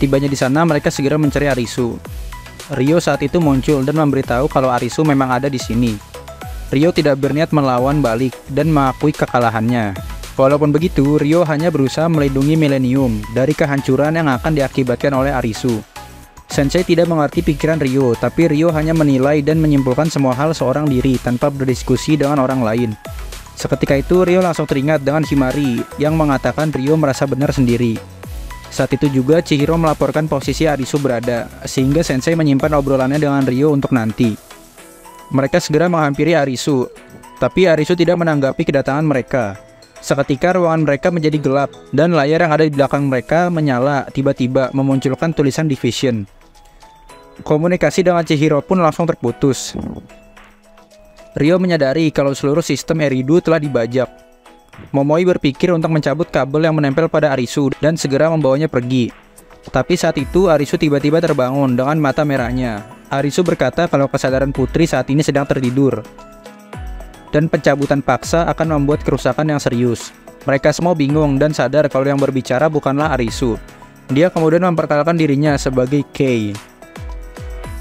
Tibanya di sana, mereka segera mencari Arisu. Ryo saat itu muncul dan memberitahu kalau Arisu memang ada di sini. Ryo tidak berniat melawan balik dan mengakui kekalahannya. Walaupun begitu, Ryo hanya berusaha melindungi Millennium dari kehancuran yang akan diakibatkan oleh Arisu. Sensei tidak mengerti pikiran Ryo, tapi Ryo hanya menilai dan menyimpulkan semua hal seorang diri tanpa berdiskusi dengan orang lain. Seketika itu, Ryo langsung teringat dengan Himari yang mengatakan Ryo merasa benar sendiri. Saat itu juga Chihiro melaporkan posisi Arisu berada, sehingga Sensei menyimpan obrolannya dengan Ryo untuk nanti. Mereka segera menghampiri Arisu, tapi Arisu tidak menanggapi kedatangan mereka. Seketika ruangan mereka menjadi gelap, dan layar yang ada di belakang mereka menyala, tiba-tiba memunculkan tulisan Division. Komunikasi dengan Chihiro pun langsung terputus. Ryo menyadari kalau seluruh sistem Eridu telah dibajak. Momoi berpikir untuk mencabut kabel yang menempel pada Arisu dan segera membawanya pergi. Tapi saat itu Arisu tiba-tiba terbangun dengan mata merahnya. Arisu berkata kalau kesadaran putri saat ini sedang tertidur, dan pencabutan paksa akan membuat kerusakan yang serius. Mereka semua bingung dan sadar kalau yang berbicara bukanlah Arisu. Dia kemudian memperkenalkan dirinya sebagai Kei.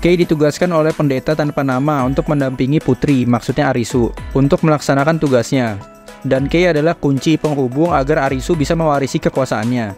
Kei ditugaskan oleh pendeta tanpa nama untuk mendampingi putri, maksudnya Arisu, untuk melaksanakan tugasnya. Dan Kei adalah kunci penghubung agar Arisu bisa mewarisi kekuasaannya.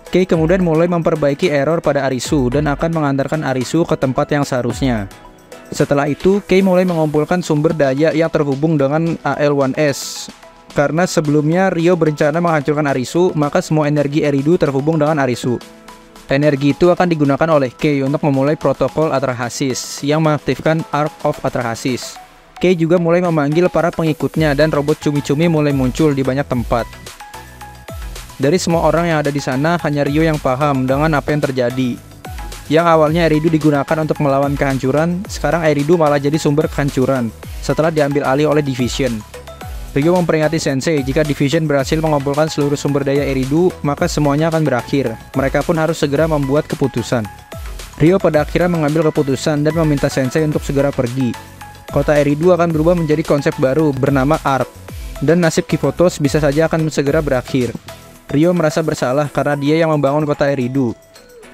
Kei kemudian mulai memperbaiki error pada Arisu dan akan mengantarkan Arisu ke tempat yang seharusnya. Setelah itu, Kei mulai mengumpulkan sumber daya yang terhubung dengan AL1S. Karena sebelumnya Ryo berencana menghancurkan Arisu, maka semua energi Eridu terhubung dengan Arisu. Energi itu akan digunakan oleh Kei untuk memulai protokol Atrahasis yang mengaktifkan Ark of Atrahasis. Kei juga mulai memanggil para pengikutnya dan robot cumi-cumi mulai muncul di banyak tempat. Dari semua orang yang ada di sana, hanya Ryo yang paham dengan apa yang terjadi. Yang awalnya Eridu digunakan untuk melawan kehancuran, sekarang Eridu malah jadi sumber kehancuran setelah diambil alih oleh Division. Ryo memperingati Sensei jika Division berhasil mengumpulkan seluruh sumber daya Eridu, maka semuanya akan berakhir. Mereka pun harus segera membuat keputusan. Ryo pada akhirnya mengambil keputusan dan meminta Sensei untuk segera pergi. Kota Eridu akan berubah menjadi konsep baru bernama Ark, dan nasib Kifotos bisa saja akan segera berakhir. Ryo merasa bersalah karena dia yang membangun kota Eridu.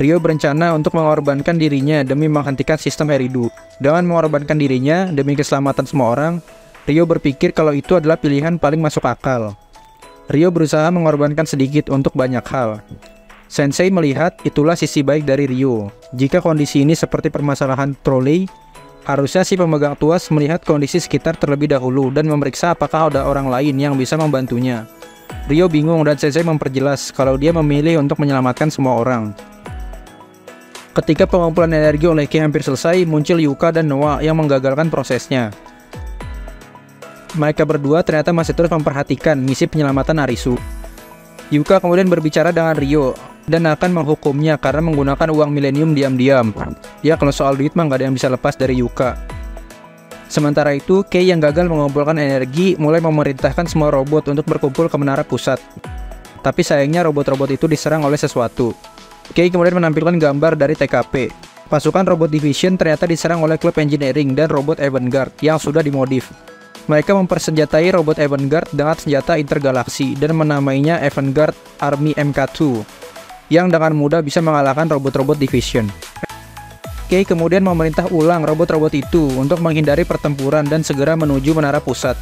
Ryo berencana untuk mengorbankan dirinya demi menghentikan sistem Eridu. Dengan mengorbankan dirinya demi keselamatan semua orang, Ryo berpikir kalau itu adalah pilihan paling masuk akal. Ryo berusaha mengorbankan sedikit untuk banyak hal. Sensei melihat itulah sisi baik dari Ryo. Jika kondisi ini seperti permasalahan trolei, harusnya si pemegang tuas melihat kondisi sekitar terlebih dahulu dan memeriksa apakah ada orang lain yang bisa membantunya. Ryo bingung dan Sensei memperjelas kalau dia memilih untuk menyelamatkan semua orang. Ketika pengumpulan energi oleh Kei hampir selesai, muncul Yuka dan Noah yang menggagalkan prosesnya. Mereka berdua ternyata masih terus memperhatikan misi penyelamatan Arisu. Yuka kemudian berbicara dengan Ryo dan akan menghukumnya karena menggunakan uang Millennium diam-diam. Ya, kalau soal duit mah nggak ada yang bisa lepas dari Yuka. Sementara itu, Kei yang gagal mengumpulkan energi mulai memerintahkan semua robot untuk berkumpul ke menara pusat. Tapi sayangnya robot-robot itu diserang oleh sesuatu. Kei kemudian menampilkan gambar dari TKP. Pasukan robot Division ternyata diserang oleh klub engineering dan robot Avantgarde yang sudah dimodif. Mereka mempersenjatai robot Avantgarde dengan senjata intergalaksi dan menamainya Avantgarde Army MK2, yang dengan mudah bisa mengalahkan robot-robot Division. Kei kemudian memerintah ulang robot-robot itu untuk menghindari pertempuran dan segera menuju menara pusat.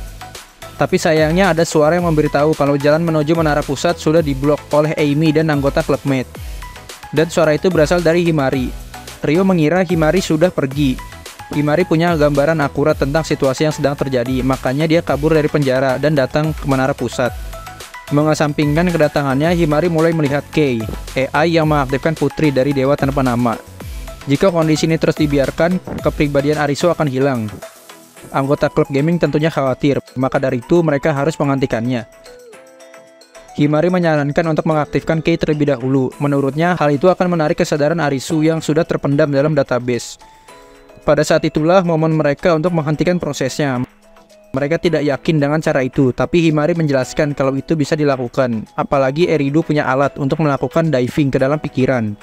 Tapi sayangnya ada suara yang memberitahu kalau jalan menuju menara pusat sudah diblok oleh Amy dan anggota klubmate. Dan suara itu berasal dari Himari. Ryo mengira Himari sudah pergi. Himari punya gambaran akurat tentang situasi yang sedang terjadi, makanya dia kabur dari penjara dan datang ke menara pusat. Mengesampingkan kedatangannya, Himari mulai melihat Kei, AI yang mengaktifkan putri dari Dewa Tanpa Nama. Jika kondisi ini terus dibiarkan, kepribadian Arisu akan hilang. Anggota klub gaming tentunya khawatir, maka dari itu mereka harus menghentikannya. Himari menyarankan untuk mengaktifkan Kei terlebih dahulu. Menurutnya, hal itu akan menarik kesadaran Arisu yang sudah terpendam dalam database. Pada saat itulah momen mereka untuk menghentikan prosesnya. Mereka tidak yakin dengan cara itu, tapi Himari menjelaskan kalau itu bisa dilakukan. Apalagi Eridu punya alat untuk melakukan diving ke dalam pikiran.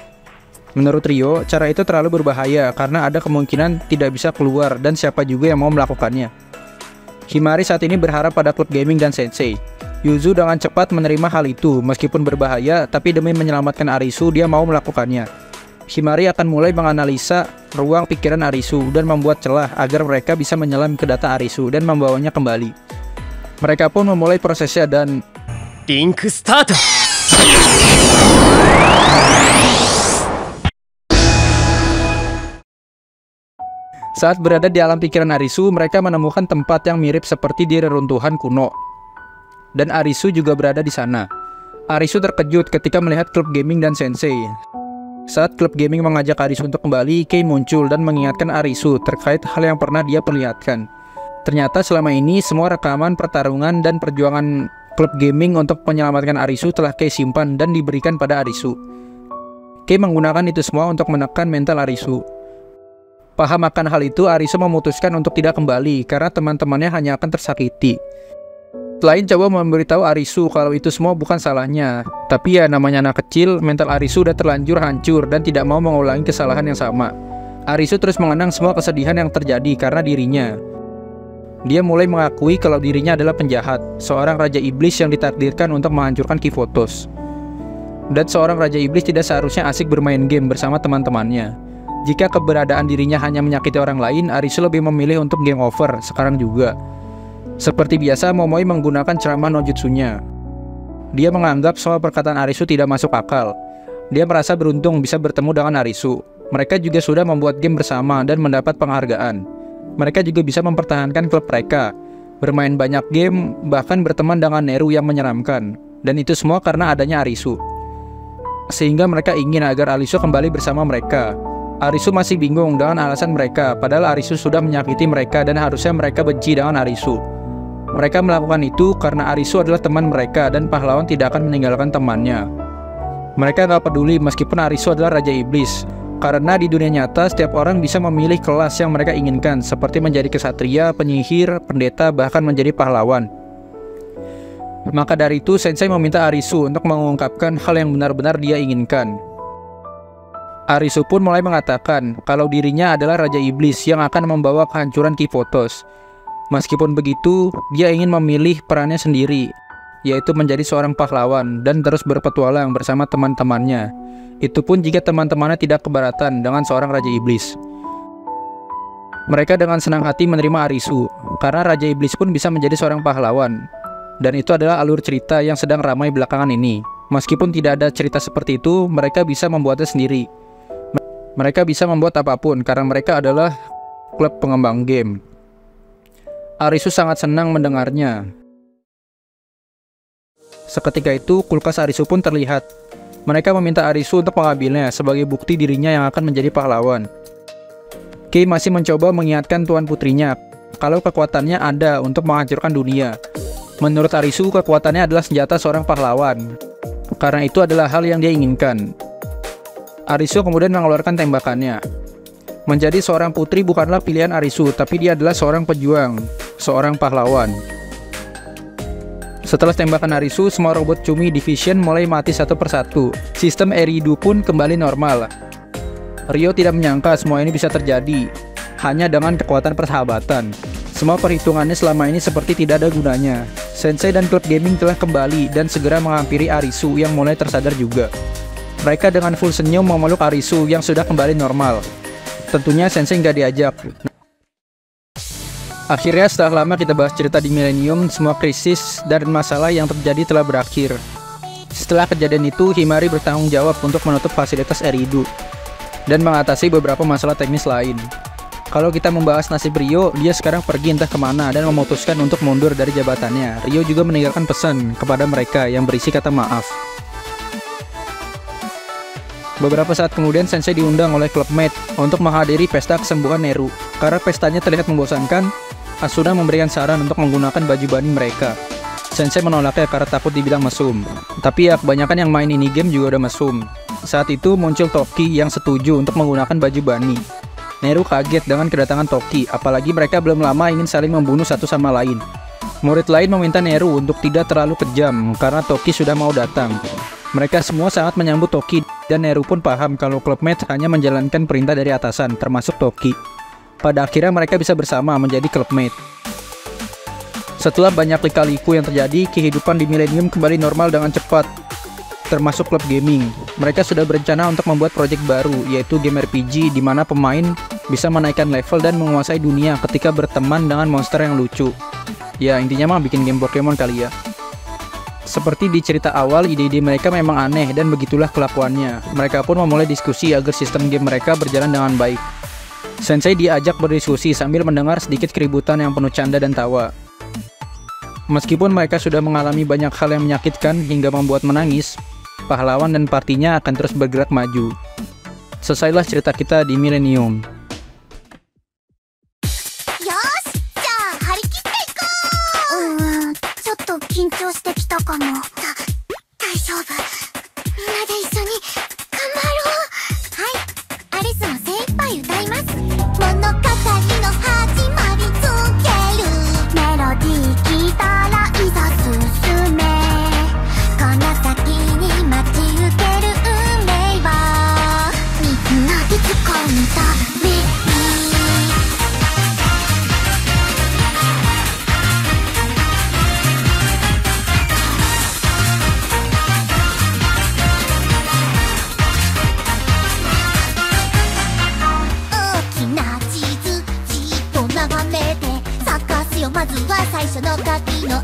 Menurut Ryo, cara itu terlalu berbahaya karena ada kemungkinan tidak bisa keluar dan siapa juga yang mau melakukannya. Himari saat ini berharap pada klub gaming dan Sensei. Yuzu dengan cepat menerima hal itu, meskipun berbahaya, tapi demi menyelamatkan Arisu dia mau melakukannya. Himari akan mulai menganalisa ruang pikiran Arisu dan membuat celah agar mereka bisa menyelam ke data Arisu dan membawanya kembali. Mereka pun memulai prosesnya dan Link start. Saat berada di alam pikiran Arisu, mereka menemukan tempat yang mirip seperti di reruntuhan kuno. Dan Arisu juga berada di sana. Arisu terkejut ketika melihat klub gaming dan sensei. Saat klub gaming mengajak Arisu untuk kembali, Kei muncul dan mengingatkan Arisu terkait hal yang pernah dia perlihatkan. Ternyata selama ini semua rekaman pertarungan dan perjuangan klub gaming untuk menyelamatkan Arisu telah Kei simpan dan diberikan pada Arisu. Kei menggunakan itu semua untuk menekan mental Arisu. Paham akan hal itu, Arisu memutuskan untuk tidak kembali karena teman-temannya hanya akan tersakiti. Selain coba memberitahu Arisu kalau itu semua bukan salahnya, tapi ya namanya anak kecil, mental Arisu udah terlanjur hancur dan tidak mau mengulangi kesalahan yang sama. Arisu terus mengenang semua kesedihan yang terjadi karena dirinya. Dia mulai mengakui kalau dirinya adalah penjahat, seorang raja iblis yang ditakdirkan untuk menghancurkan Kivotos. Dan seorang raja iblis tidak seharusnya asik bermain game bersama teman-temannya. Jika keberadaan dirinya hanya menyakiti orang lain, Arisu lebih memilih untuk game over sekarang juga. Seperti biasa, Momoi menggunakan ceramah no jutsunya. Dia menganggap semua perkataan Arisu tidak masuk akal. Dia merasa beruntung bisa bertemu dengan Arisu. Mereka juga sudah membuat game bersama dan mendapat penghargaan. Mereka juga bisa mempertahankan klub mereka, bermain banyak game, bahkan berteman dengan Neru yang menyeramkan. Dan itu semua karena adanya Arisu. Sehingga mereka ingin agar Arisu kembali bersama mereka. Arisu masih bingung dengan alasan mereka, padahal Arisu sudah menyakiti mereka dan harusnya mereka benci dengan Arisu. Mereka melakukan itu karena Arisu adalah teman mereka dan pahlawan tidak akan meninggalkan temannya. Mereka gak peduli meskipun Arisu adalah Raja Iblis, karena di dunia nyata setiap orang bisa memilih kelas yang mereka inginkan, seperti menjadi kesatria, penyihir, pendeta, bahkan menjadi pahlawan. Maka dari itu Sensei meminta Arisu untuk mengungkapkan hal yang benar-benar dia inginkan. Arisu pun mulai mengatakan kalau dirinya adalah Raja Iblis yang akan membawa kehancuran Kivotos. Meskipun begitu, dia ingin memilih perannya sendiri, yaitu menjadi seorang pahlawan dan terus berpetualang bersama teman-temannya. Itu pun jika teman-temannya tidak keberatan dengan seorang Raja Iblis. Mereka dengan senang hati menerima Arisu, karena Raja Iblis pun bisa menjadi seorang pahlawan. Dan itu adalah alur cerita yang sedang ramai belakangan ini. Meskipun tidak ada cerita seperti itu, mereka bisa membuatnya sendiri. Mereka bisa membuat apapun karena mereka adalah klub pengembang game. Arisu sangat senang mendengarnya. Seketika itu, kulkas Arisu pun terlihat. Mereka meminta Arisu untuk mengambilnya sebagai bukti dirinya yang akan menjadi pahlawan. Kei masih mencoba mengingatkan tuan putrinya kalau kekuatannya ada untuk menghancurkan dunia. Menurut Arisu, kekuatannya adalah senjata seorang pahlawan. Karena itu adalah hal yang dia inginkan. Arisu kemudian mengeluarkan tembakannya. Menjadi seorang putri bukanlah pilihan Arisu, tapi dia adalah seorang pejuang, seorang pahlawan. Setelah tembakan Arisu, semua robot Chumi Division mulai mati satu persatu. Sistem Eridu pun kembali normal. Ryo tidak menyangka semua ini bisa terjadi, hanya dengan kekuatan persahabatan. Semua perhitungannya selama ini seperti tidak ada gunanya. Sensei dan klub gaming telah kembali dan segera menghampiri Arisu yang mulai tersadar juga. Mereka dengan full senyum memeluk Arisu yang sudah kembali normal. Tentunya Sensei nggak diajak. Akhirnya setelah lama kita bahas cerita di Millennium, semua krisis dan masalah yang terjadi telah berakhir. Setelah kejadian itu, Himari bertanggung jawab untuk menutup fasilitas Eridu dan mengatasi beberapa masalah teknis lain. Kalau kita membahas nasib Ryo, dia sekarang pergi entah kemana dan memutuskan untuk mundur dari jabatannya. Ryo juga meninggalkan pesan kepada mereka yang berisi kata maaf. Beberapa saat kemudian Sensei diundang oleh klubmate untuk menghadiri pesta kesembuhan Neru. Karena pestanya terlihat membosankan, Asuna memberikan saran untuk menggunakan baju bani mereka. Sensei menolaknya karena takut dibilang mesum. Tapi ya kebanyakan yang main ini game juga udah mesum. Saat itu muncul Toki yang setuju untuk menggunakan baju bani. Neru kaget dengan kedatangan Toki, apalagi mereka belum lama ingin saling membunuh satu sama lain. Murid lain meminta Neru untuk tidak terlalu kejam karena Toki sudah mau datang. Mereka semua sangat menyambut Toki dan Neru pun paham kalau klubmate hanya menjalankan perintah dari atasan, termasuk Toki. Pada akhirnya mereka bisa bersama menjadi klubmate. Setelah banyak lika-liku yang terjadi, kehidupan di Millennium kembali normal dengan cepat. termasuk klub gaming. Mereka sudah berencana untuk membuat proyek baru, yaitu game RPG di mana pemain bisa menaikkan level dan menguasai dunia ketika berteman dengan monster yang lucu. Ya, intinya mah bikin game Pokemon kali ya. Seperti di cerita awal, ide-ide mereka memang aneh dan begitulah kelakuannya. Mereka pun memulai diskusi agar sistem game mereka berjalan dengan baik. Sensei diajak berdiskusi sambil mendengar sedikit keributan yang penuh canda dan tawa. Meskipun mereka sudah mengalami banyak hal yang menyakitkan hingga membuat menangis, pahlawan dan partinya akan terus bergerak maju. Selesailah cerita kita di Millennium. 緊張してきたかも。大丈夫。みんなで一緒に頑張ろう。はい、アリスも精一杯歌います。物語の始まりつける。メロディー聞いたらいざ進め。この先に待ち受ける運命はみんなで掴んだめに。まずは最初の鍵の